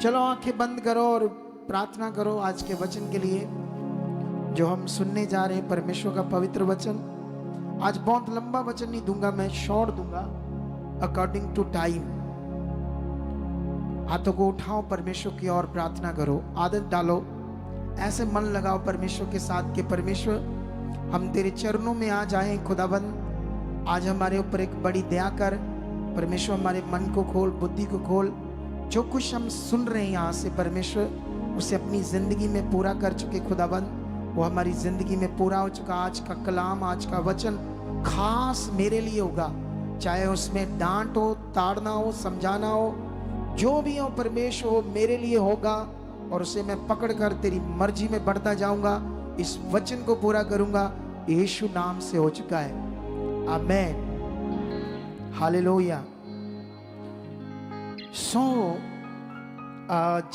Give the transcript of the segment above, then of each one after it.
चलो आंखें बंद करो और प्रार्थना करो आज के वचन के लिए जो हम सुनने जा रहे हैं, परमेश्वर का पवित्र वचन। आज बहुत लंबा वचन नहीं दूंगा, मैं शॉर्ट दूंगा अकॉर्डिंग टू टाइम। हाथों को उठाओ, परमेश्वर की ओर प्रार्थना करो, आदत डालो, ऐसे मन लगाओ परमेश्वर के साथ कि परमेश्वर हम तेरे चरणों में आ जाएं। खुदाबंद आज हमारे ऊपर एक बड़ी दया कर। परमेश्वर हमारे मन को खोल, बुद्धि को खोल। जो कुछ हम सुन रहे हैं यहाँ से परमेश्वर उसे अपनी जिंदगी में पूरा कर चुके खुदाबंद, वो हमारी जिंदगी में पूरा हो चुका। आज का कलाम, आज का वचन खास मेरे लिए होगा, चाहे उसमें डांट हो, ताड़ना हो, समझाना हो, जो भी हो परमेश्वर वो मेरे लिए होगा और उसे मैं पकड़ कर तेरी मर्जी में बढ़ता जाऊंगा। इस वचन को पूरा करूंगा, यीशु नाम से हो चुका है। आमेन, हालेलुया।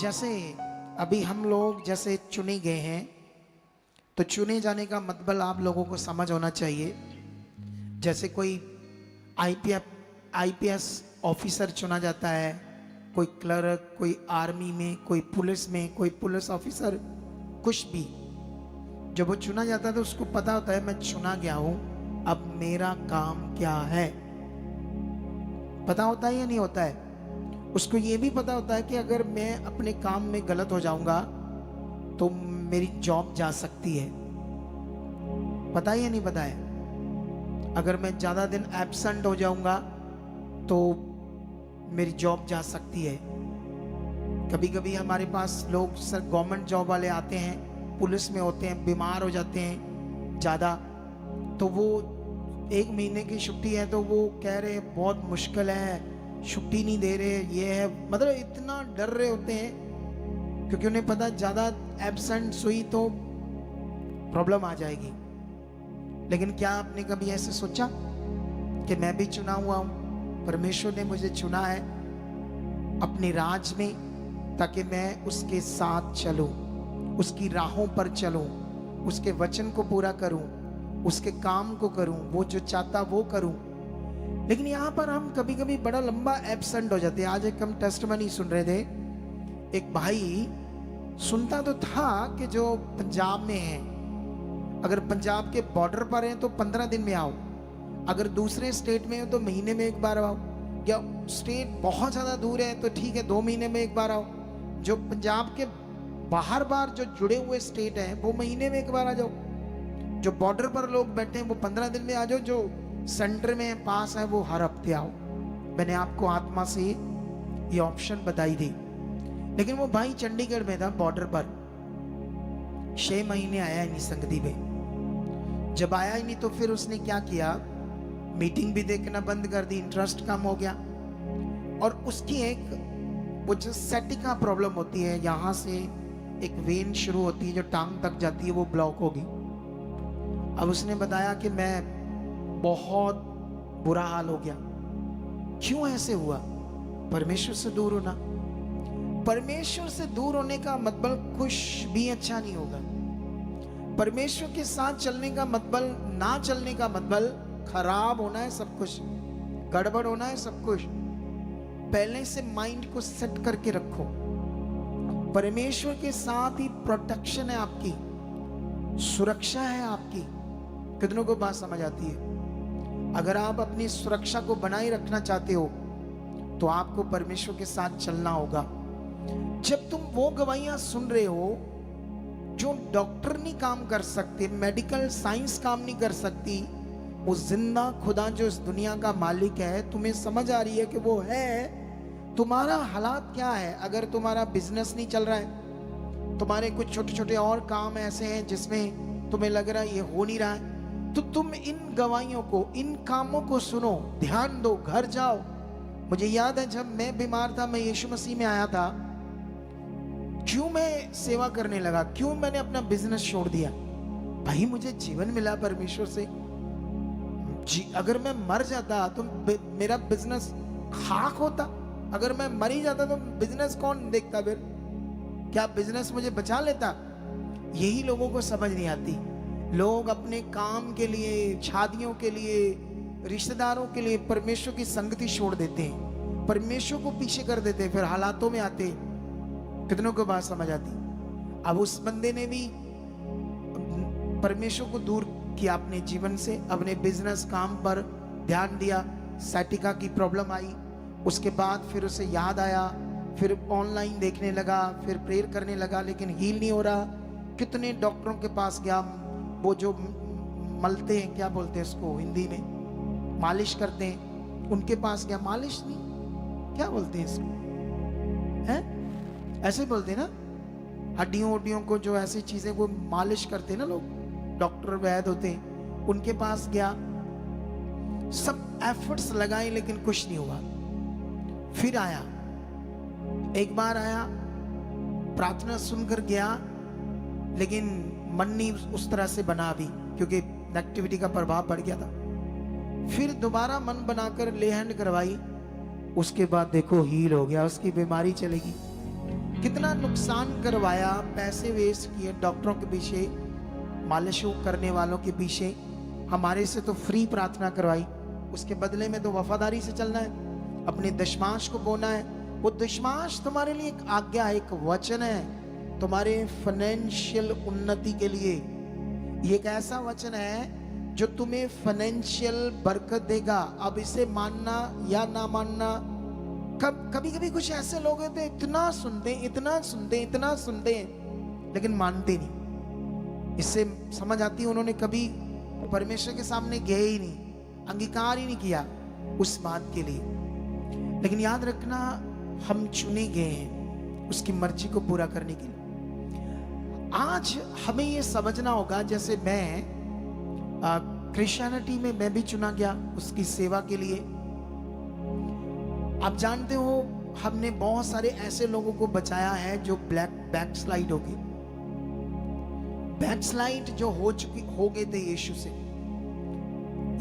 जैसे अभी हम लोग जैसे चुने गए हैं, तो चुने जाने का मतलब आप लोगों को समझ होना चाहिए। जैसे कोई आईपीएस ऑफिसर चुना जाता है, कोई क्लर्क, कोई आर्मी में, कोई पुलिस में, कोई पुलिस ऑफिसर, कुछ भी जब वो चुना जाता है तो उसको पता होता है मैं चुना गया हूं, अब मेरा काम क्या है। पता होता है या नहीं होता है? उसको ये भी पता होता है कि अगर मैं अपने काम में गलत हो जाऊंगा तो मेरी जॉब जा सकती है। पता है या नहीं पता है? अगर मैं ज्यादा दिन एब्सेंट हो जाऊंगा तो मेरी जॉब जा सकती है। कभी कभी हमारे पास लोग सर गवर्नमेंट जॉब वाले आते हैं, पुलिस में होते हैं, बीमार हो जाते हैं ज़्यादा, तो वो 1 महीने की छुट्टी है तो वो कह रहे हैं बहुत मुश्किल है, छुट्टी नहीं दे रहे, ये है, मतलब इतना डर रहे होते हैं क्योंकि उन्हें पता ज़्यादा एब्सेंट हुई तो प्रॉब्लम आ जाएगी। लेकिन क्या आपने कभी ऐसे सोचा कि मैं भी चुना हुआ हूँ, परमेश्वर ने मुझे चुना है अपने राज में ताकि मैं उसके साथ चलूं, उसकी राहों पर चलूं, उसके वचन को पूरा करूं, उसके काम को करूं, वो जो चाहता वो करूं। लेकिन यहाँ पर हम कभी कभी बड़ा लंबा एब्सेंट हो जाते हैं। आज एक हम टेस्टमनी सुन रहे थे, एक भाई सुनता तो था कि जो पंजाब में है, अगर पंजाब के बॉर्डर पर हैं तो 15 दिन में आओ, अगर दूसरे स्टेट में हो तो महीने में एक बार आओ, या स्टेट बहुत ज़्यादा दूर है तो ठीक है 2 महीने में एक बार आओ। जो पंजाब के बाहर बार जो जुड़े हुए स्टेट हैं वो महीने में एक बार आ जाओ। जो बॉर्डर पर लोग बैठे हैं वो 15 दिन में आ जाओ, जो सेंटर में पास है वो हर हफ्ते आओ। मैंने आपको आत्मा से ये ऑप्शन बताई थी। लेकिन वो भाई चंडीगढ़ में था, बॉर्डर पर 6 महीने आया ही नहीं संगति पे। जब आया ही नहीं तो फिर उसने क्या किया, मीटिंग भी देखना बंद कर दी, इंटरेस्ट कम हो गया। और उसकी एक वो जो सेटिका प्रॉब्लम होती है, यहाँ से एक वेन शुरू होती है जो टांग तक जाती है, वो ब्लॉक होगी। अब उसने बताया कि मैं बहुत बुरा हाल हो गया। क्यों ऐसे हुआ? परमेश्वर से दूर होना। परमेश्वर से दूर होने का मतलब कुछ भी अच्छा नहीं होगा। परमेश्वर के साथ चलने का मतलब, ना चलने का मतलब खराब होना है सब कुछ, गड़बड़ होना है सब कुछ। पहले से माइंड को सेट करके रखो। परमेश्वर के साथ ही प्रोटेक्शन है आपकी, सुरक्षा है आपकी। कितनों को बात समझ आती है? अगर आप अपनी सुरक्षा को बनाए रखना चाहते हो तो आपको परमेश्वर के साथ चलना होगा। जब तुम वो गवाहियां सुन रहे हो जो डॉक्टर नहीं काम कर सकते, मेडिकल साइंस काम नहीं कर सकती, वो जिंदा खुदा जो इस दुनिया का मालिक है, तुम्हें समझ आ रही है कि वो है। तुम्हारा हालात क्या है? अगर तुम्हारा बिजनेस नहीं चल रहा है, तुम्हारे कुछ छोटे छोटे और काम ऐसे हैं जिसमें तुम्हें लग रहा है ये हो नहीं रहा है, तो तुम इन गवाहियों को, इन कामों को सुनो, ध्यान दो, घर जाओ। मुझे याद है जब मैं बीमार था, मैं यीशु मसीह में आया था, क्यों मैं सेवा करने लगा, क्यों मैंने अपना बिजनेस छोड़ दिया? भाई मुझे जीवन मिला परमेश्वर से। अगर मैं मर जाता तो मेरा बिजनेस खाक होता। अगर मैं मर ही जाता तो बिजनेस कौन देखता? फिर क्या बिजनेस मुझे बचा लेता? यही लोगों को समझ नहीं आती। लोग अपने काम के लिए, शादियों के लिए, रिश्तेदारों के लिए परमेश्वर की संगति छोड़ देते हैं, परमेश्वर को पीछे कर देते हैं, फिर हालातों में आते कितनों को बात समझ आती? अब उस बंदे ने भी परमेश्वर को दूर किया अपने जीवन से, अपने बिजनेस काम पर ध्यान दिया, साइटिका की प्रॉब्लम आई, उसके बाद फिर उसे याद आया, फिर ऑनलाइन देखने लगा, फिर प्रेयर करने लगा, लेकिन हील नहीं हो रहा। कितने डॉक्टरों के पास गया, वो जो मलते हैं, क्या बोलते हैं उसको हिंदी में, मालिश करते हैं, उनके पास गया, मालिश नहीं, क्या बोलते हैं इसको, हैं ऐसे बोलते हैं ना, हड्डियों वड्डियों को जो ऐसी चीजें को मालिश करते हैं ना लोग, डॉक्टर वैद्य होते हैं, उनके पास गया, सब एफर्ट्स लगाए लेकिन कुछ नहीं हुआ। फिर आया, एक बार आया, प्रार्थना सुनकर गया, लेकिन मन नहीं उस तरह से बना अभी, क्योंकि नेगेटिविटी का प्रभाव बढ़ गया था। फिर दोबारा मन बनाकर ले हैंड करवाई, उसके बाद देखो हील हो गया, उसकी बीमारी चलेगी। कितना नुकसान करवाया, पैसे वेस्ट किए डॉक्टरों के पीछे, मालिशों करने वालों के पीछे, हमारे से तो फ्री प्रार्थना करवाई, उसके बदले में तो वफादारी से चलना है, अपने दशमांश को बोना है। वो दशमांश तुम्हारे लिए एक आज्ञा है, एक वचन है, तुम्हारे फाइनेंशियल उन्नति के लिए। ये एक ऐसा वचन है जो तुम्हें फाइनेंशियल बरकत देगा। अब इसे मानना या ना मानना, कभी कभी कुछ ऐसे लोग होते हैं, इतना सुनते इतना सुनते इतना सुनते लेकिन मानते नहीं। इससे समझ आती है उन्होंने कभी परमेश्वर के सामने गए ही नहीं, अंगीकार ही नहीं किया उस बात के लिए। लेकिन याद रखना, हम चुने गए हैं उसकी मर्जी को पूरा करने के लिए। आज हमें यह समझना होगा, जैसे मैं क्रिश्चियनिटी में मैं भी चुना गया उसकी सेवा के लिए। आप जानते हो, हमने बहुत सारे ऐसे लोगों को बचाया है जो बैकस्लाइड हो गए, बैकस्लाइड जो हो गए थे यीशु से,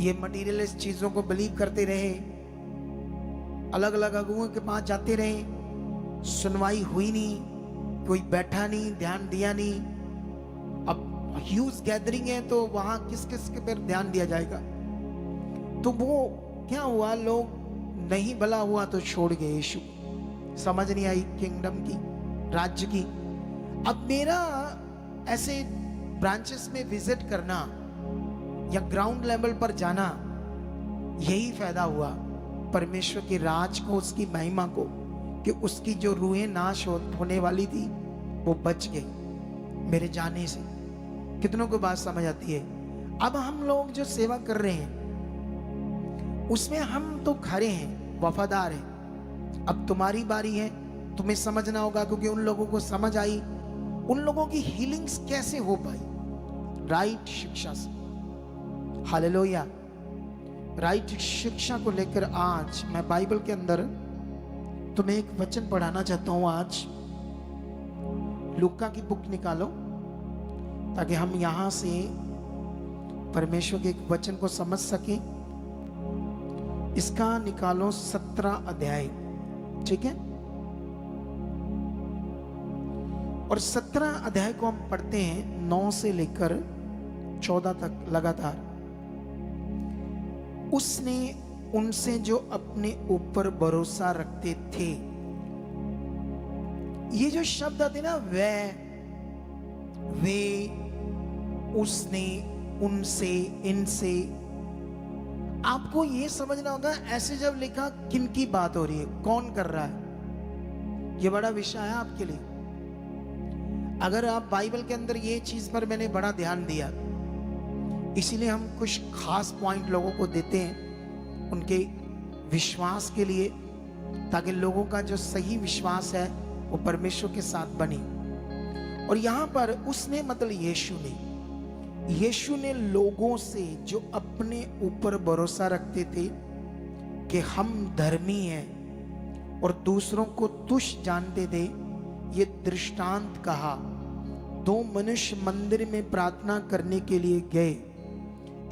ये मटीरियलिस्ट चीजों को बिलीव करते रहे, अलग अलग अगुओं के पास जाते रहे, सुनवाई हुई नहीं, कोई बैठा नहीं, ध्यान दिया नहीं। अब ह्यूज गैदरिंग है तो वहां किस किस के पर ध्यान दिया जाएगा? तो वो क्या हुआ, लोग नहीं भला हुआ तो छोड़ गए यीशु, समझ नहीं आई किंगडम की, राज्य की। अब मेरा ऐसे ब्रांचेस में विजिट करना या ग्राउंड लेवल पर जाना, यही फायदा हुआ परमेश्वर के राज को, उसकी महिमा को, कि उसकी जो रूहें नाश होने वाली थी वो बच गई मेरे जाने से। कितनों को बात समझ आती है? अब हम लोग जो सेवा कर रहे हैं उसमें हम तो खरे हैं, वफादार हैं। अब तुम्हारी बारी है, तुम्हें समझना होगा, क्योंकि उन लोगों को समझ आई, उन लोगों की हीलिंग्स कैसे हो पाई, राइट शिक्षा से। हालेलुया। राइट शिक्षा को लेकर आज मैं बाइबल के अंदर तुम्हें एक वचन पढ़ाना चाहता हूं। आज लूका की बुक निकालो ताकि हम यहां से परमेश्वर के एक वचन को समझ सकें। इसका निकालो 17 अध्याय, ठीक है? और 17 अध्याय को हम पढ़ते हैं 9 से लेकर 14 तक लगातार। उसने उनसे जो अपने ऊपर भरोसा रखते थे, ये जो शब्द आते ना, वे, उसने, उनसे, इनसे, आपको ये समझना होगा ऐसे जब लिखा किन की बात हो रही है, कौन कर रहा है, ये बड़ा विषय है आपके लिए। अगर आप बाइबल के अंदर ये चीज पर मैंने बड़ा ध्यान दिया, इसीलिए हम कुछ खास पॉइंट लोगों को देते हैं उनके विश्वास के लिए, ताकि लोगों का जो सही विश्वास है वो परमेश्वर के साथ बने। और यहां पर उसने मतलब यीशु ने लोगों से जो अपने ऊपर भरोसा रखते थे कि हम धर्मी हैं और दूसरों को तुच्छ जानते थे, ये दृष्टांत कहा। 2 मनुष्य मंदिर में प्रार्थना करने के लिए गए,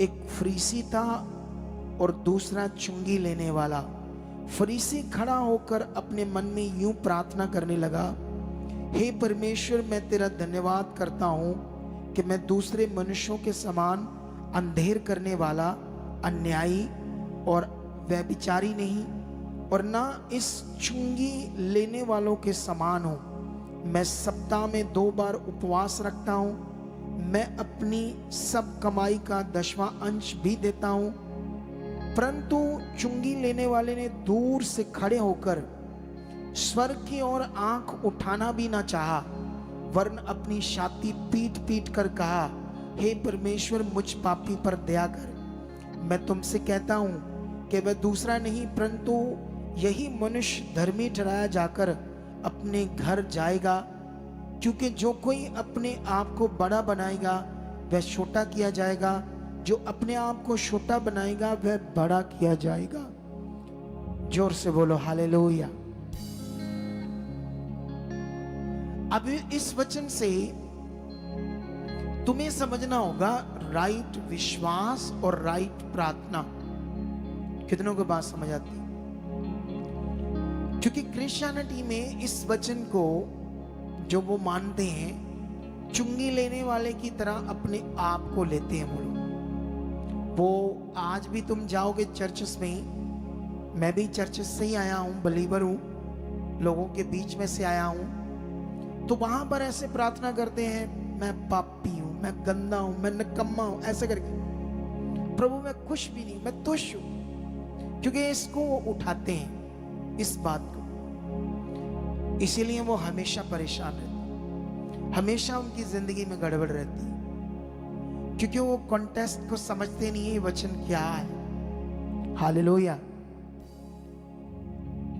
एक फरीसी था और दूसरा चुंगी लेने वाला। फरीसी खड़ा होकर अपने मन में यूं प्रार्थना करने लगा, हे परमेश्वर, मैं तेरा धन्यवाद करता हूं कि मैं दूसरे मनुष्यों के समान अंधेर करने वाला, अन्यायी और व्यभिचारी नहीं, और ना इस चुंगी लेने वालों के समान हूं। मैं सप्ताह में 2 बार उपवास रखता हूँ, मैं अपनी सब कमाई का 10वां अंश भी देता हूँ। परंतु चुंगी लेने वाले ने दूर से खड़े होकर स्वर्ग की ओर आंख उठाना भी ना चाहा, वरन अपनी छाती पीट पीट कर कहा, हे परमेश्वर, मुझ पापी पर दया कर। मैं तुमसे कहता हूं कि वह दूसरा नहीं परंतु यही मनुष्य धर्मी ठहराया जाकर अपने घर जाएगा। क्योंकि जो कोई अपने आप को बड़ा बनाएगा वह छोटा किया जाएगा, जो अपने आप को छोटा बनाएगा वह बड़ा किया जाएगा। जोर से बोलो हालेलुया। अब इस वचन से तुम्हें समझना होगा राइट विश्वास और राइट प्रार्थना। कितनों को बात समझ आती है? क्योंकि क्रिश्चियनिटी में इस वचन को जो वो मानते हैं, चुंगी लेने वाले की तरह अपने आप को लेते हैं वो लोग। वो आज भी तुम जाओगे चर्चेस में, मैं भी चर्चेस से ही आया हूं, बिलीवर हूं, लोगों के बीच में से आया हूं, तो वहां पर ऐसे प्रार्थना करते हैं, मैं पापी हूं, मैं गंदा हूं, मैं निकम्मा हूं, ऐसे करके। प्रभु मैं कुछ भी नहीं, मैं तुच्छ हूं। क्योंकि इसको वो उठाते हैं, इस बात को, इसीलिए वो हमेशा परेशान रहते, हमेशा उनकी जिंदगी में गड़बड़ रहती है, क्योंकि वो कॉन्टेस्ट को समझते नहीं है वचन क्या है। हालेलुया।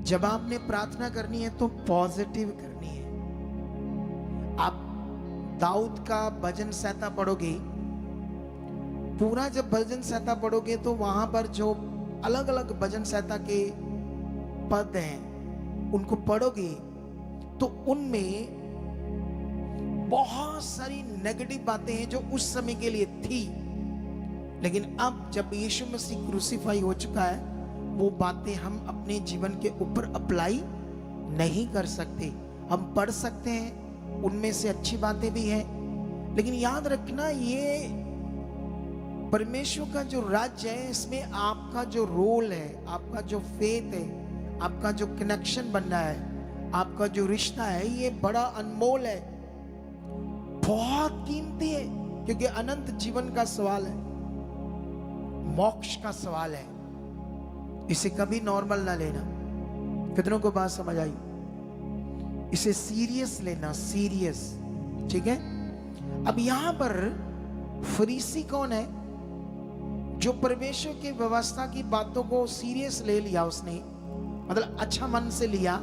जब आपने प्रार्थना करनी है तो पॉजिटिव करनी है। आप दाऊद का भजन संहिता पढ़ोगे, पूरा जब भजन संहिता पढ़ोगे तो वहां पर जो अलग अलग भजन संहिता के पद हैं उनको पढ़ोगे तो उनमें बहुत सारी नेगेटिव बातें हैं जो उस समय के लिए थी, लेकिन अब जब यीशु मसीह क्रूसीफाई हो चुका है, वो बातें हम अपने जीवन के ऊपर अप्लाई नहीं कर सकते। हम पढ़ सकते हैं, उनमें से अच्छी बातें भी हैं, लेकिन याद रखना ये परमेश्वर का जो राज्य है, इसमें आपका जो रोल है, आपका जो फेथ है, आपका जो कनेक्शन बनना है, आपका जो रिश्ता है, ये बड़ा अनमोल है, बहुत कीमती है, क्योंकि अनंत जीवन का सवाल है, मोक्ष का सवाल है। इसे कभी नॉर्मल ना लेना। कितनों को बात समझ आई? इसे सीरियस लेना, सीरियस, ठीक है। अब यहां पर फरीसी कौन है? जो परमेश्वर की व्यवस्था की बातों को सीरियस ले लिया, उसने मतलब अच्छा मन से लिया,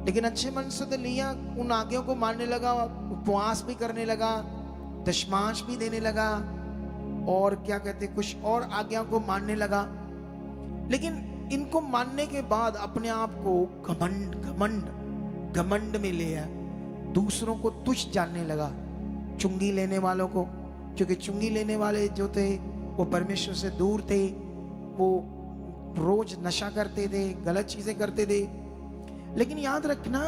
लेकिन अच्छे मन से तो लिया, उन आज्ञाओं को मानने लगा, उपवास भी करने लगा, दशमांश भी देने लगा, और क्या कहते कुछ और आज्ञाओं को मानने लगा, लेकिन इनको मानने के बाद अपने आप को घमंड में ले आया, दूसरों को तुच्छ जानने लगा, चुंगी लेने वालों को, क्योंकि चुंगी लेने वाले जो थे वो परमेश्वर से दूर थे, वो रोज नशा करते थे, गलत चीजें करते थे। लेकिन याद रखना,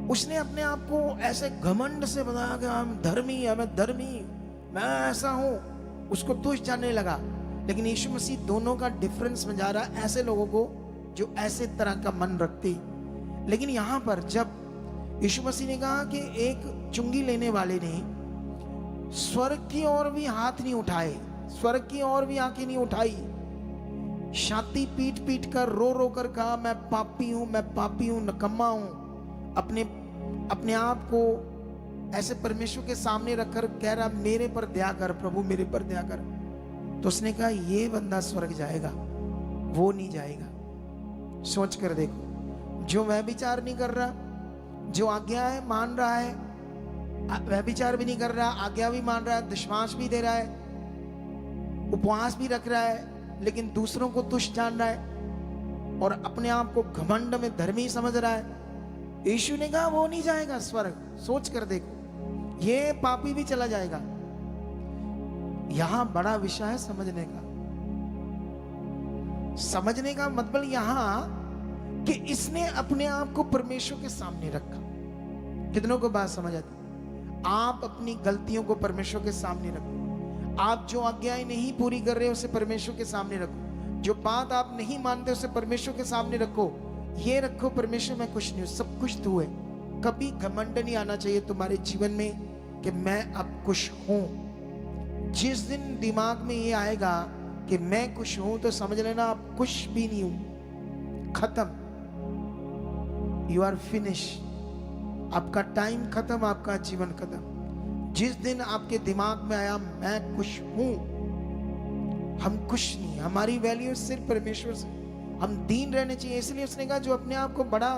उसने अपने आप को ऐसे घमंड से बताया कि हम धर्मी है, मैं धर्मी, मैं ऐसा हूं, उसको तुच्छ जानने लगा। लेकिन यीशु मसीह दोनों का डिफरेंस समझा रहा है ऐसे लोगों को जो ऐसे तरह का मन रखते। लेकिन यहां पर जब यीशु मसीह ने कहा कि एक चुंगी लेने वाले ने स्वर्ग की ओर भी हाथ नहीं उठाए, स्वर्ग की ओर भी आंखें नहीं उठाई, छाती पीट पीट कर रो रो कर कहा, मैं पापी हूं, मैं पापी हूं, निकम्मा हूं, अपने आप को ऐसे परमेश्वर के सामने रखकर कह रहा, मेरे पर दया कर प्रभु, मेरे पर दया कर। तो उसने कहा ये बंदा स्वर्ग जाएगा, वो नहीं जाएगा। सोच कर देखो, जो वह विचार नहीं कर रहा, जो आज्ञा है मान रहा है, वह विचार भी नहीं कर रहा, आज्ञा भी मान रहा है, दशमांश भी दे रहा है, उपवास भी रख रहा है, लेकिन दूसरों को तुच्छ जान रहा है और अपने आप को घमंड में धर्मी समझ रहा है। यीशु ने कहा वो नहीं जाएगा स्वर्ग। सोच कर देखो, ये पापी भी चला जाएगा। यहां बड़ा विषय है समझने का मतलब यहां कि इसने अपने आप को परमेश्वर के सामने रखा। कितनों को बात समझ आती? आप अपनी गलतियों को परमेश्वर के सामने रखो, आप जो आज्ञाएं नहीं पूरी कर रहे हो उसे परमेश्वर के सामने रखो, जो बात आप नहीं मानते उसे परमेश्वर के सामने रखो। ये रखो, परमेश्वर मैं कुछ नहीं हूं, सब कुछ तू है, कभी घमंड नहीं आना चाहिए तुम्हारे जीवन में कि मैं अब खुश हूं। जिस दिन दिमाग में ये आएगा कि मैं खुश हूं, तो समझ लेना आप खुश भी नहीं हूं, खत्म, यू आर फिनिश, आपका टाइम खत्म, आपका जीवन खत्म। जिस दिन आपके दिमाग में आया मैं खुश हूं, हम खुश नहीं, हमारी वैल्यू सिर्फ परमेश्वर से, हम दीन रहने चाहिए। इसलिए उसने कहा जो अपने आप को बड़ा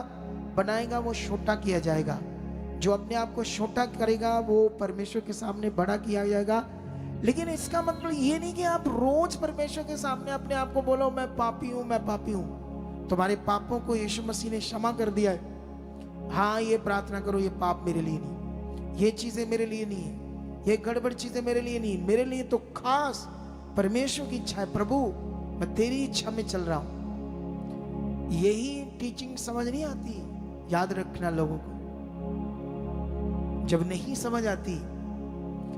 बनाएगा वो छोटा किया जाएगा, जो अपने आप को छोटा करेगा वो परमेश्वर के सामने बड़ा किया जाएगा। लेकिन इसका मतलब ये नहीं कि आप रोज परमेश्वर के सामने अपने आप को बोलो मैं पापी हूं, मैं पापी हूं। तुम्हारे पापों को यीशु मसीह ने क्षमा कर दिया है। हाँ, ये प्रार्थना करो, ये पाप मेरे लिए नहीं, ये चीजें मेरे लिए नहीं है, ये गड़बड़ चीजें मेरे लिए नहीं, मेरे लिए तो खास परमेश्वर की इच्छा है। प्रभु मैं तेरी इच्छा में चल रहा हूं। यही टीचिंग समझ नहीं आती, याद रखना लोगों को। जब नहीं समझ आती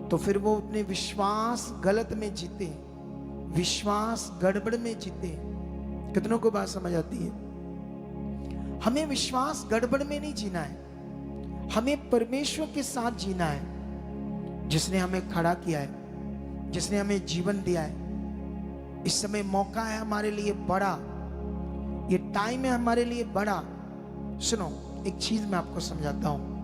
तो फिर वो अपने विश्वास गलत में जीते, विश्वास गड़बड़ में जीते। कितनों को बात समझ आती है? हमें विश्वास गड़बड़ में नहीं जीना है, हमें परमेश्वर के साथ जीना है, जिसने हमें खड़ा किया है, जिसने हमें जीवन दिया है। इस समय मौका है हमारे लिए बड़ा, ये टाइम है हमारे लिए बड़ा। सुनो, एक चीज मैं आपको समझाता हूं।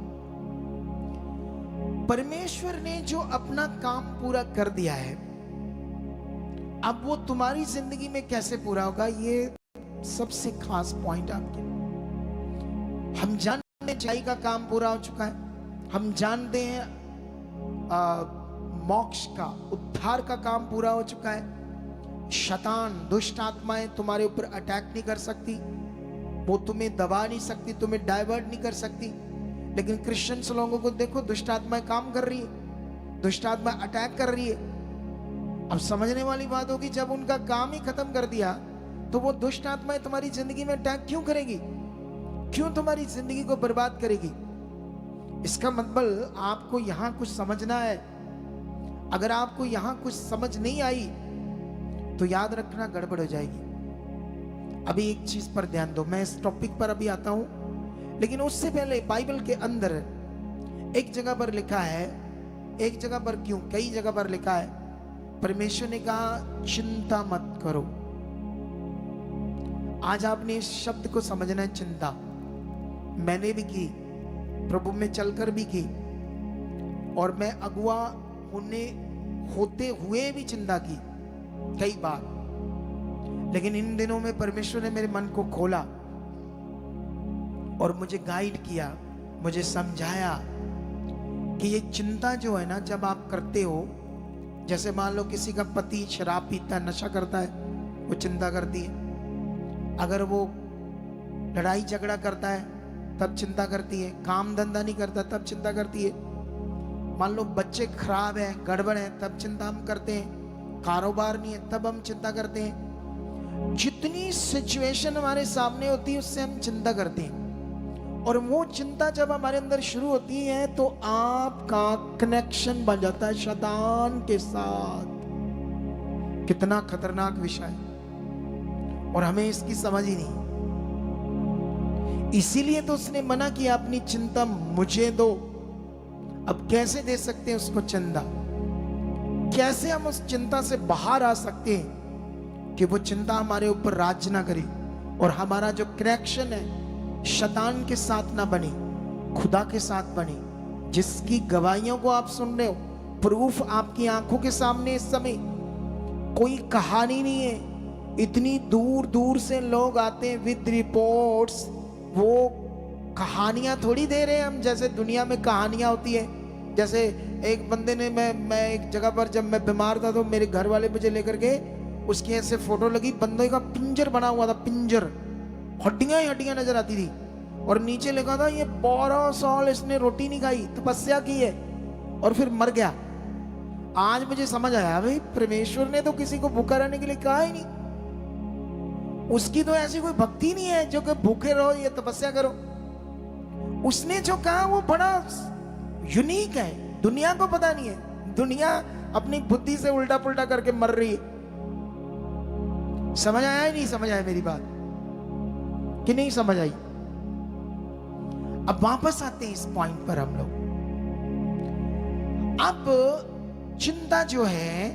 परमेश्वर ने जो अपना काम पूरा कर दिया है, अब वो तुम्हारी जिंदगी में कैसे पूरा होगा, ये सबसे खास पॉइंट आपके। हम जानते हैं चाई का काम पूरा हो चुका है, हम जानते हैं मोक्ष का, उद्धार का काम पूरा हो चुका है। शैतान, दुष्ट आत्माएं तुम्हारे ऊपर अटैक नहीं कर सकती, वो तुम्हें दबा नहीं सकती, तुम्हें डाइवर्ट नहीं कर सकती। लेकिन क्रिश्चियंस लोगों को देखो, दुष्ट आत्माएं काम कर रही है, दुष्ट आत्मा अटैक कर रही है। अब समझने वाली बात होगी, जब उनका काम ही खत्म कर दिया तो वो दुष्ट आत्माएं तुम्हारी जिंदगी में अटैक क्यों करेगी, क्यों तुम्हारी जिंदगी को बर्बाद करेगी? इसका मतलब आपको यहां कुछ समझना है। अगर आपको यहां कुछ समझ नहीं आई तो याद रखना गड़बड़ हो जाएगी। अभी एक चीज पर ध्यान दो, मैं इस टॉपिक पर अभी आता हूं, लेकिन उससे पहले बाइबल के अंदर एक जगह पर लिखा है, एक जगह पर क्यों, कई जगह पर लिखा है, परमेश्वर ने कहा चिंता मत करो। आज आपने इस शब्द को समझना है, चिंता। मैंने भी की, प्रभु में चलकर भी की, और मैं अगुआ होते हुए भी चिंता की कई बार। लेकिन इन दिनों में परमेश्वर ने मेरे मन को खोला और मुझे गाइड किया, मुझे समझाया कि ये चिंता जो है ना, जब आप करते हो, जैसे मान लो किसी का पति शराब पीता है, नशा करता है, वो चिंता करती है। अगर वो लड़ाई झगड़ा करता है तब चिंता करती है, काम धंधा नहीं करता तब चिंता करती है। मान लो बच्चे खराब है, गड़बड़ है, तब चिंता हम करते हैं। कारोबार नहीं है तब हम चिंता करते हैं। जितनी सिचुएशन हमारे सामने होती है उससे हम चिंता करते हैं, और वो चिंता जब हमारे अंदर शुरू होती है तो आपका कनेक्शन बन जाता है शैतान के साथ। कितना खतरनाक विषय है, और हमें इसकी समझ ही नहीं। इसीलिए तो उसने मना किया, अपनी चिंता मुझे दो। अब कैसे दे सकते हैं उसको चिंता? कैसे हम उस चिंता से बाहर आ सकते हैं कि वो चिंता हमारे ऊपर राज ना करे, और हमारा जो कनेक्शन है शैतान के साथ ना बने, खुदा के साथ बने, जिसकी गवाहियों को आप सुन रहे हो, प्रूफ आपकी आंखों के सामने इस समय। कोई कहानी नहीं है, इतनी दूर दूर से लोग आते हैं विद रिपोर्ट्स। वो कहानियां थोड़ी दे रहे हैं हम, जैसे दुनिया में कहानियां होती है। जैसे एक बंदे ने, मैं एक जगह पर जब मैं बीमार था तो मेरे घर वाले मुझे लेकर के, उसकी ऐसे फोटो लगी, बंदे का पिंजर बना हुआ था, पिंजर, हड्डियां ही हड्डियां नजर आती थी, और नीचे लिखा था ये 12 साल इसने रोटी नहीं खाई, तपस्या की है, और फिर मर गया। आज मुझे समझ आया, भाई परमेश्वर ने तो किसी को भूखा रहने के लिए कहा ही नहीं। उसकी तो ऐसी कोई भक्ति नहीं है जो कि भूखे रहो या तपस्या करो। उसने जो कहा वो बड़ा यूनिक है, दुनिया को पता नहीं है। दुनिया अपनी बुद्धि से उल्टा पुल्टा करके मर रही है। समझ आया नहीं समझ आया मेरी बात कि नहीं समझ आई? अब वापस आते हैं इस पॉइंट पर हम लोग। अब चिंता जो है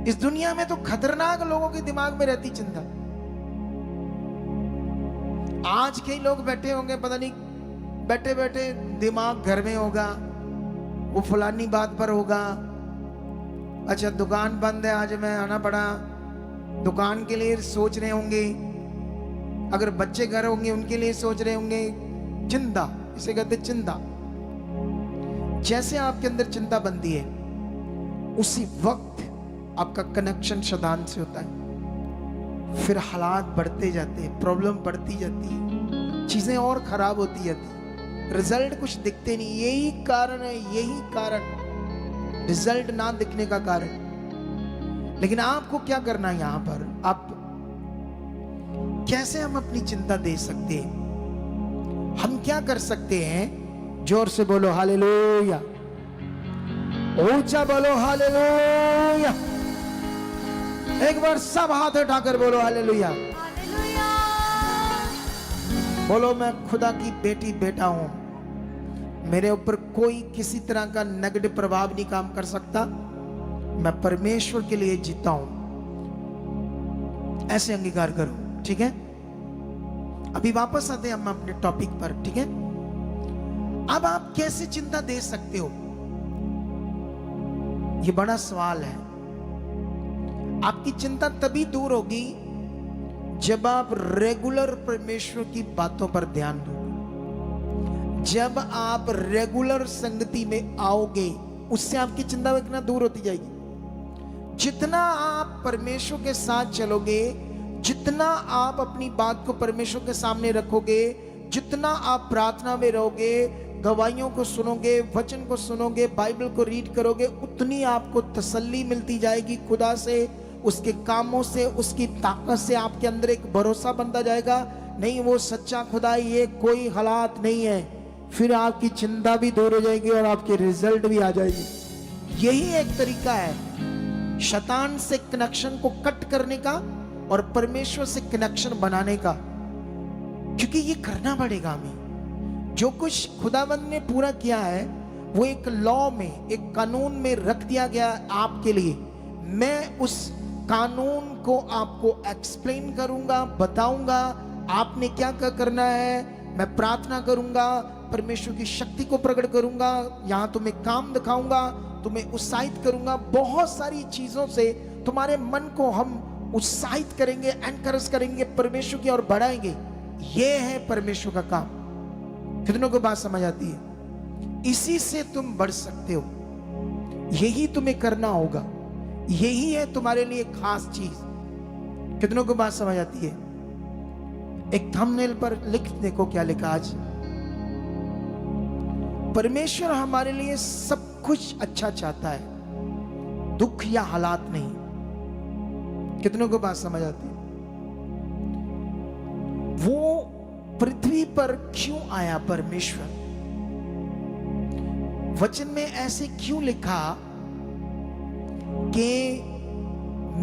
इस दुनिया में तो खतरनाक लोगों के दिमाग में रहती चिंता। आज कई लोग बैठे होंगे, पता नहीं बैठे बैठे दिमाग घर में होगा, वो फलानी बात पर होगा। अच्छा दुकान बंद है, आज मैं आना पड़ा, दुकान के लिए सोच रहे होंगे। अगर बच्चे घर होंगे उनके लिए सोच रहे होंगे। चिंता, इसे कहते चिंता। जैसे आपके अंदर चिंता बनती है उसी वक्त आपका कनेक्शन शैतान से होता है। फिर हालात बढ़ते जाते हैं, प्रॉब्लम बढ़ती जाती है, चीजें और खराब होती जाती है, रिजल्ट कुछ दिखते नहीं। यही कारण है, यही कारण रिजल्ट ना दिखने का कारण। लेकिन आपको क्या करना है यहां पर? आप कैसे हम अपनी चिंता दे सकते हैं? हम क्या कर सकते हैं? जोर से बोलो हालेलुया, ऊंचा बोलो हालेलुया। एक बार सब हाथ उठाकर बोलो हालेलुया। बोलो मैं खुदा की बेटी बेटा हूं, मेरे ऊपर कोई किसी तरह का नेगेटिव प्रभाव नहीं काम कर सकता, मैं परमेश्वर के लिए जीता हूं। ऐसे अंगीकार करो, ठीक है? अभी वापस आते हैं हम अपने टॉपिक पर, ठीक है? अब आप कैसे चिंता दे सकते हो, ये बड़ा सवाल है। आपकी चिंता तभी दूर होगी जब आप रेगुलर परमेश्वर की बातों पर ध्यान दोगे, जब आप रेगुलर संगति में आओगे, उससे आपकी चिंता कितना दूर होती जाएगी। जितना आप परमेश्वर के साथ चलोगे, जितना आप अपनी बात को परमेश्वर के सामने रखोगे, जितना आप प्रार्थना में रहोगे, गवाहियों को सुनोगे, वचन को सुनोगे, बाइबल को रीड करोगे, उतनी आपको तसल्ली मिलती जाएगी खुदा से, उसके कामों से, उसकी ताकत से। आपके अंदर एक भरोसा बनता जाएगा, नहीं वो सच्चा खुदा, ये कोई हालात नहीं है। फिर आपकी चिंता भी दूर हो जाएगी और आपके रिजल्ट भी आ जाएगी। यही एक तरीका है शैतान से कनेक्शन को कट करने का और परमेश्वर से कनेक्शन बनाने का, क्योंकि ये करना पड़ेगा हमें। जो कुछ खुदावंद ने पूरा किया है वो एक लॉ में, एक कानून में रख दिया गया आपके लिए। मैं उस कानून को आपको एक्सप्लेन करूंगा, बताऊंगा आपने क्या क्या करना है। मैं प्रार्थना करूंगा, परमेश्वर की शक्ति को प्रकट करूंगा, यहां तुम्हें काम दिखाऊंगा, तुम्हें उत्साहित करूंगा। बहुत सारी चीजों से तुम्हारे मन को हम उत्साहित करेंगे, एनकरेज करेंगे, परमेश्वर की ओर बढ़ाएंगे। यह है परमेश्वर का काम। कितनों को बात समझ आती है? इसी से तुम बढ़ सकते हो, यही तुम्हें करना होगा, यही है तुम्हारे लिए खास चीज। कितनों को बात समझ आती है? एक थंबनेल पर लिख देखो क्या लिखा आज। परमेश्वर हमारे लिए सब कुछ अच्छा चाहता है, दुख या हालात नहीं। कितनों को बात समझ आती है? वो पृथ्वी पर क्यों आया परमेश्वर? वचन में ऐसे क्यों लिखा कि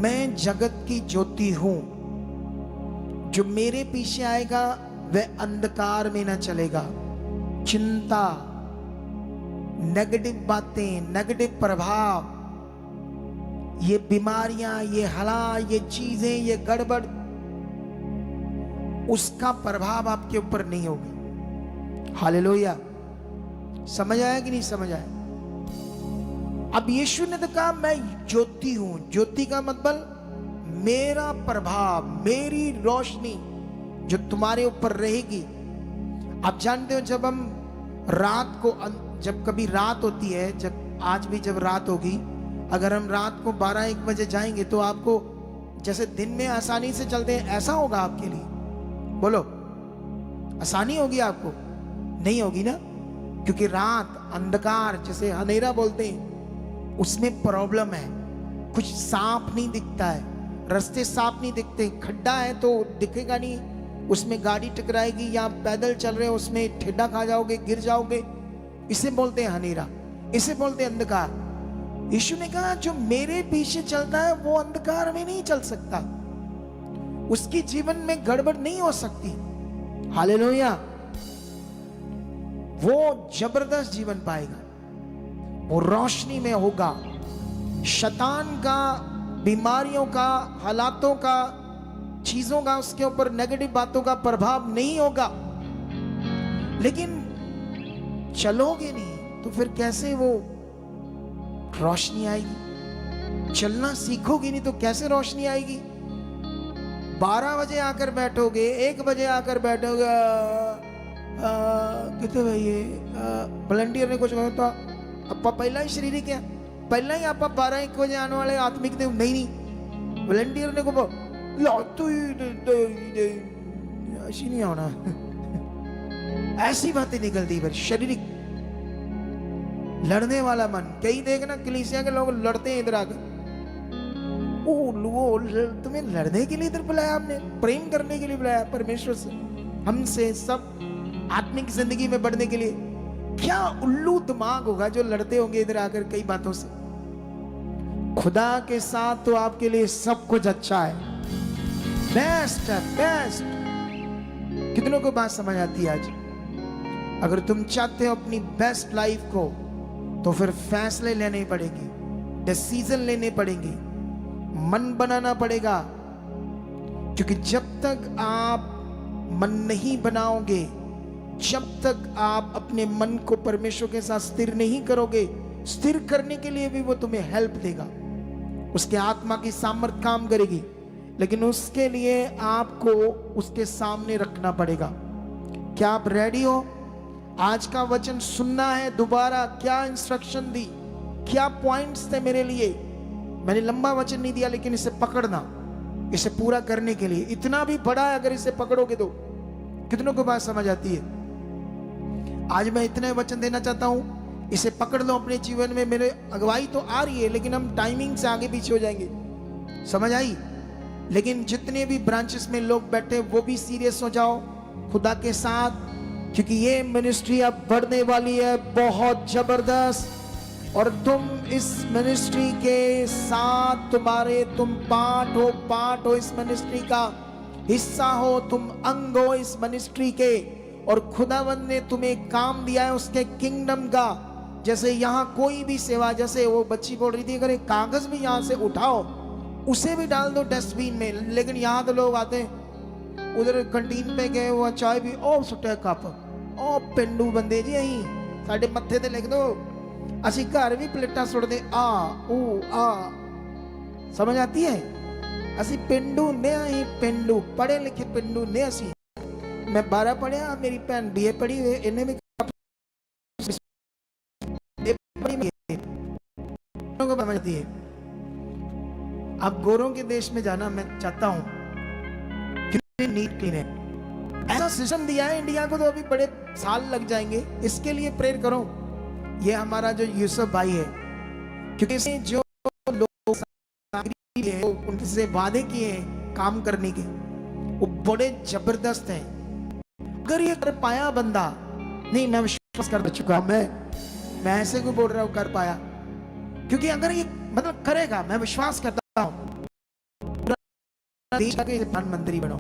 मैं जगत की ज्योति हूं, जो मेरे पीछे आएगा वह अंधकार में ना चलेगा। चिंता, नेगेटिव बातें, नेगेटिव प्रभाव, ये बीमारियां, ये हालात, ये चीजें, ये गड़बड़, उसका प्रभाव आपके ऊपर नहीं होगा। हालेलुया। समझ आया कि नहीं समझ आया? अब यीशु ने तो कहा मैं ज्योति हूं। ज्योति का मतलब मेरा प्रभाव, मेरी रोशनी जो तुम्हारे ऊपर रहेगी। आप जानते हो जब हम रात को, जब कभी रात होती है, जब आज भी जब रात होगी, अगर हम रात को 12-1 बजे जाएंगे तो आपको जैसे दिन में आसानी से चलते हैं ऐसा होगा आपके लिए? बोलो, आसानी होगी आपको? नहीं होगी ना, क्योंकि रात, अंधकार, जैसे अंधेरा बोलते हैं, उसमें प्रॉब्लम है। कुछ साफ नहीं दिखता है, रास्ते साफ नहीं दिखते, खड्डा है तो दिखेगा नहीं, उसमें गाड़ी टकराएगी, या पैदल चल रहे हो उसमें ठेडा खा जाओगे, गिर जाओगे। इसे बोलते हैं अंधेरा, इसे बोलते हैं अंधकार। यीशु ने कहा जो मेरे पीछे चलता है वो अंधकार में नहीं चल सकता, उसकी जीवन में गड़बड़ नहीं हो सकती। हालेलुया। वो जबरदस्त जीवन पाएगा, वो रोशनी में होगा, शैतान का, बीमारियों का, हालातों का, चीजों का उसके ऊपर नेगेटिव बातों का प्रभाव नहीं होगा। लेकिन चलोगे नहीं तो फिर कैसे वो रोशनी आएगी? चलना सीखोगे नहीं तो कैसे रोशनी आएगी? 12 बजे आकर बैठोगे, 1 बजे आकर बैठोगे, कितने भाई ये वॉलंटियर ने कुछ कहा तो आप पहला ही शरीर क्या पहला ही आप 12-1 बजे आने वाले आत्मिक देव नहीं वॉलंटियर ने को ऐसी नहीं आना ऐसी बातें निकलती फिर शारीरिक लड़ने वाला मन। कई देखना कलीसिया के लोग लड़ते हैं इधर आकर, तुम्हें लड़ने के लिए इधर बुलाया, आपने प्रेम करने के लिए बुलाया परमेश्वर से, हमसे, सब आत्मिक जिंदगी में बढ़ने के लिए। क्या उल्लू दिमाग होगा जो लड़ते होंगे इधर आकर कई बातों से। खुदा के साथ तो आपके लिए सब कुछ अच्छा है, बेस्ट है, बेस्ट। कितनों को बात समझ आती है आज? अगर तुम चाहते हो अपनी बेस्ट लाइफ को तो फिर फैसले लेने पड़ेंगे, डिसीजन लेने पड़ेंगे, मन बनाना पड़ेगा। क्योंकि जब तक आप मन नहीं बनाओगे, जब तक आप अपने मन को परमेश्वर के साथ स्थिर नहीं करोगे, स्थिर करने के लिए भी वो तुम्हें हेल्प देगा, उसके आत्मा की सामर्थ काम करेगी, लेकिन उसके लिए आपको उसके सामने रखना पड़ेगा। क्या आप रेडी हो? आज का वचन सुनना है दोबारा। क्या इंस्ट्रक्शन दी, क्या पॉइंट्स थे मेरे लिए? मैंने लंबा वचन नहीं दिया, लेकिन इसे पकड़ना, इसे पूरा करने के लिए इतना भी बड़ा है, अगर इसे पकड़ोगे तो। कितनों को बात समझ आती है? आज मैं इतने वचन देना चाहता हूं, इसे पकड़ लो अपने जीवन में। मेरे अगुवाई तो आ रही है, लेकिन हम टाइमिंग से आगे पीछे हो जाएंगे, समझ आई? लेकिन जितने भी ब्रांचेस में लोग बैठे वो भी सीरियस हो जाओ खुदा के साथ, क्योंकि ये मिनिस्ट्री अब बढ़ने वाली है, बहुत जबरदस्त। और तुम इस मिनिस्ट्री के साथ, तुम पार्ट हो इस मिनिस्ट्री का, हिस्सा हो, तुम अंग हो इस मिनिस्ट्री के। और खुदावंद ने तुम्हें काम दिया है उसके किंगडम का। जैसे यहाँ कोई भी सेवा, जैसे वो बच्ची बोल रही थी, अगर एक कागज भी यहाँ से उठाओ, उसे भी डाल दो डस्टबिन में। लेकिन यहाँ तो लोग आते हैं, उधर कंटीन पे गए, वो चाय भी ओ सुटे कप, ओ पिंडू बंदे जी अही साडे मत्थे ते लिख दो, असी घर भी प्लेटा सुटदे आ ओ आ। समझ आती है? असी पिंडू ने, अही पिंडू, पढ़े लिखे पिंडू ने असी। मैं 12 पढ़िया, मेरी भैन BA पढ़ी, इन्हें भी समझती है। अब गोरों के देश में जाना मैं चाहता हूं, नीट क्लीन है, ऐसा सिस्टम दिया है इंडिया को, तो अभी बड़े साल लग जाएंगे। इसके लिए प्रेयर करो। ये हमारा जो यूसुफ भाई है, क्योंकि जो लोग उनसे वादे किए हैं काम करने के, वो बड़े जबरदस्त हैं। अगर ये कर पाया बंदा, नहीं मैं विश्वास कर चुका, मैं ऐसे को बोल रहा हूं कर पाया, क्योंकि अगर ये मतलब करेगा, मैं विश्वास करता हूं देश का प्रधानमंत्री बनो,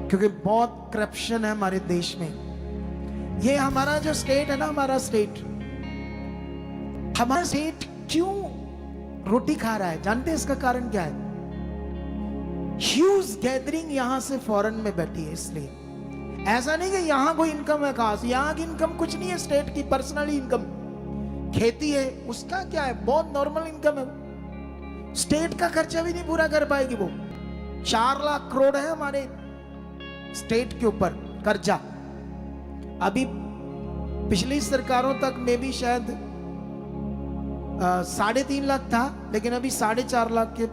क्योंकि बहुत करप्शन है हमारे देश में। ये हमारा जो स्टेट है ना, हमारा स्टेट क्यों रोटी खा रहा है? जानते हैं इसका कारण क्या है? ह्यूज गैदरिंग यहां से फॉरेन में बैठी है, इसलिए। ऐसा नहीं कि यहां कोई इनकम है खास, यहां की इनकम कुछ नहीं है, स्टेट की पर्सनली इनकम खेती है, उसका क्या है, बहुत नॉर्मल इनकम है। स्टेट का खर्चा भी नहीं पूरा कर पाएगी वो। 4 लाख करोड़ है हमारे स्टेट के ऊपर कर्जा। अभी पिछली सरकारों तक में भी शायद 3.5 लाख था, लेकिन अभी 4.5 लाख के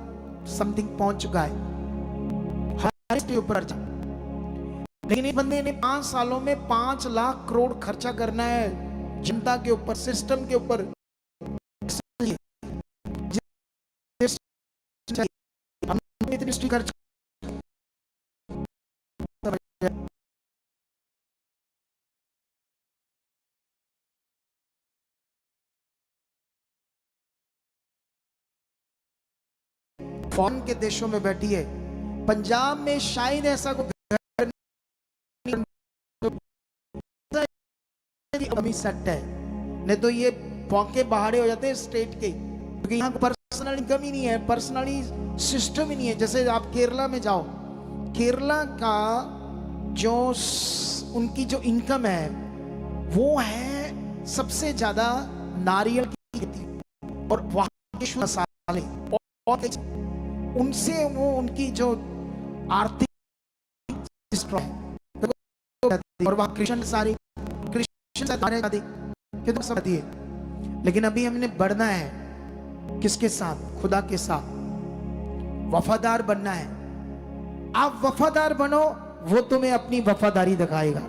समथिंग पहुंच चुका है हर के ऊपर कर्जा। लेकिन इस बंदे ने 5 सालों में 5 लाख करोड़ खर्चा करना है जनता के ऊपर, सिस्टम के ऊपर। इतनी खर्च फॉरेन के देशों में बैठी है। पंजाब में शायद ऐसा कोई कमी सेट है, नहीं तो ये भौंके बहाड़े हो जाते हैं स्टेट के, क्योंकि यहाँ पर्सनल इनकम ही नहीं है, पर्सनली सिस्टम ही नहीं है। जैसे आप केरला में जाओ, केरला का जो उनकी जो इनकम है वो है सबसे ज्यादा नारियल की खेती और वहां के शुद्ध मसाले, और उनसे वो उनकी जो आर्थिक और वहां क्रिश्चियन सारे तो सब दिए। लेकिन अभी हमने बढ़ना है किसके साथ? खुदा के साथ। वफादार बनना है। आप वफादार बनो, वो तुम्हें अपनी वफादारी दिखाएगा।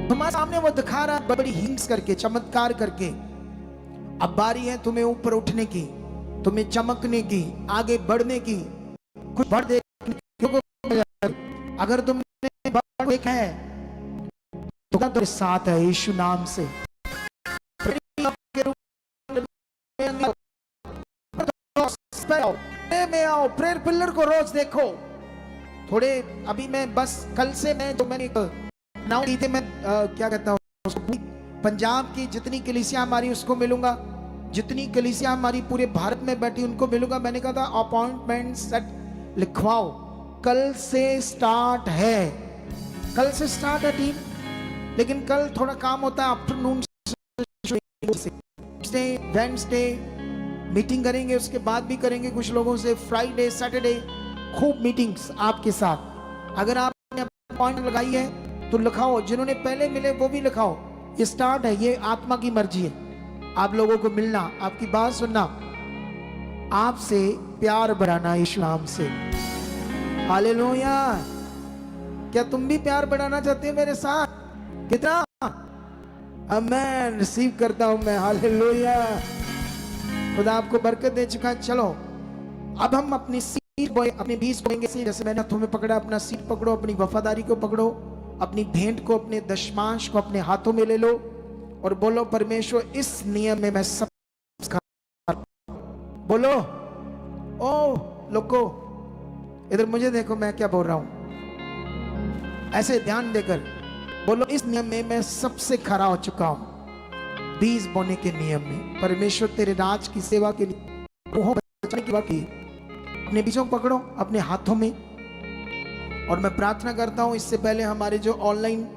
तुम्हारे सामने वो दिखा रहा है बड़ी हिंस करके, चमत्कार करके। अब बारी है तुम्हें ऊपर उठने की, तुम्हें चमकने की, आगे बढ़ने की, कुछ बढ़ दे। अगर तुमने बढ़ देखा है तो तुम्हारे साथ है यीशु नाम से। में आओ, प्रेयर पिलर को रोज देखो। थोड़े अभी मैं बस कल से मैं जो मैंने नाउ दी थे, मैं क्या कहता हूँ, पंजाब की जितनी कलीसिया हमारी उसको मिलूंगा, जितनी कलीसिया हमारी पूरे भारत में बैठी उनको मिलूंगा। मैंने कहा था अपॉइंटमेंट सेट लिखवाओ, कल से स्टार्ट है, कल से स्टार्ट है टीम। लेकिन कल थोड़ा काम होता है, आफ्टरनून से वेडनेसडे मीटिंग करेंगे, उसके बाद भी करेंगे कुछ लोगों से, फ्राइडे सैटरडे खूब मीटिंग्स आपके साथ। अगर आपने अपॉइंटमेंट लगाई है तो लिखाओ, जिन्होंने पहले मिले वो भी लिखाओ। ये स्टार्ट है, ये आत्मा की मर्जी है आप लोगों को मिलना, आपकी बात सुनना, आपसे प्यार बढ़ाना यीशु नाम से। हालेलुया। क्या तुम भी प्यार बढ़ाना चाहते हो मेरे साथ? कितना? मैं रिसीव करता हूं मैं। हालेलुया। खुदा आपको बरकत दे चुका। चलो अब हम अपनी सीट अपने बीज बोएंगे। जैसे मैंने हाथों में पकड़ा, अपना सीट पकड़ो, अपनी वफादारी को पकड़ो, अपनी भेंट को, अपने दशमांश को अपने हाथों में ले लो और बोलो, परमेश्वर इस नियम में मैं सब बोलो। ओ लोगों इधर मुझे देखो, मैं क्या बोल रहा हूं, ऐसे ध्यान देकर बोलो, इस नियम में मैं सबसे खरा हो चुका हूं। बीज बोने के नियम में परमेश्वर तेरे राज की सेवा के लिए बचाने की बात की। अपने बीजों को पकड़ो अपने हाथों में। और मैं प्रार्थना करता हूं, इससे पहले हमारे जो ऑनलाइन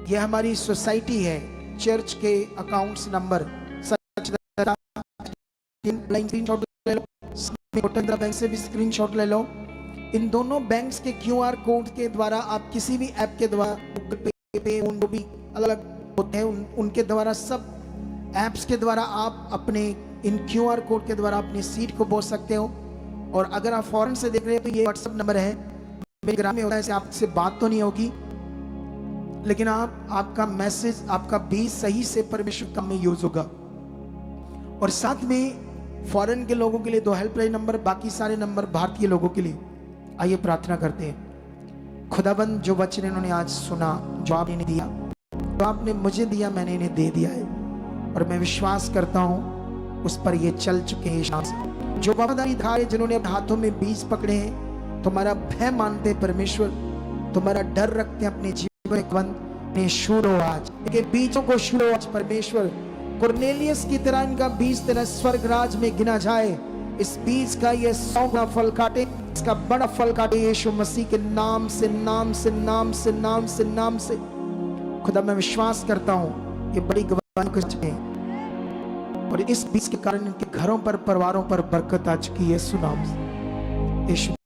ये हमारी सोसाइटी है, चर्च के अकाउंट्स नंबर बैंक से भी स्क्रीनशॉट ले लो। इन दोनों बैंक्स के क्यूआर कोड के द्वारा आप किसी भी ऐप के द्वारा, गूगल पे उनको भी अलग अलग होते हैं, उनके द्वारा, सब ऐप्स के द्वारा आप अपने इन क्यूआर कोड के द्वारा अपनी सीट को बोल सकते हो। और अगर आप फॉरेन से देख रहे हैं तो ये व्हाट्सएप नंबर है, मेरे ग्राम में होता है, आपसे बात तो नहीं होगी लेकिन आपका मैसेज, आपका बीज सही से परमेश्वर काम में यूज होगा। और साथ में फॉरेन के लोगों के लिए 2 हेल्पलाइन नंबर, बाकी सारे नंबर भारतीय लोगों के लिए। आइए प्रार्थना करते हैं। खुदाबंद, जो वचन इन्होंने आज सुना, जो आपने दिया, जो आपने मुझे दिया, मैंने इन्हें दे दिया है और मैं विश्वास करता हूं उस पर ये चल चुके हैं। जो वफादारी धारे जिन्होंने अपने हाथों में बीज पकड़े हैं, तुम्हारा भय मानते हैं परमेश्वर, तुम्हारा डर रखते हैं अपने जीवन में, शुरू आज इनके बीजों को शुरू आज परमेश्वर, कुरनेलियस की तरह इनका बीज तेरा स्वर्ग राज में गिना जाए। इस बीज का ये 100 गुना फल काटे, इसका बड़ा फल काटे यीशु मसीह के नाम से, नाम से, नाम से, नाम से, नाम से। खुदा मैं विश्वास करता हूं ये बड़ी गवाही कर चुके हैं और इस बीज के कारण इनके घरों पर, परिवारों पर बरकत आ चुकी है यीशु नाम से। यीशु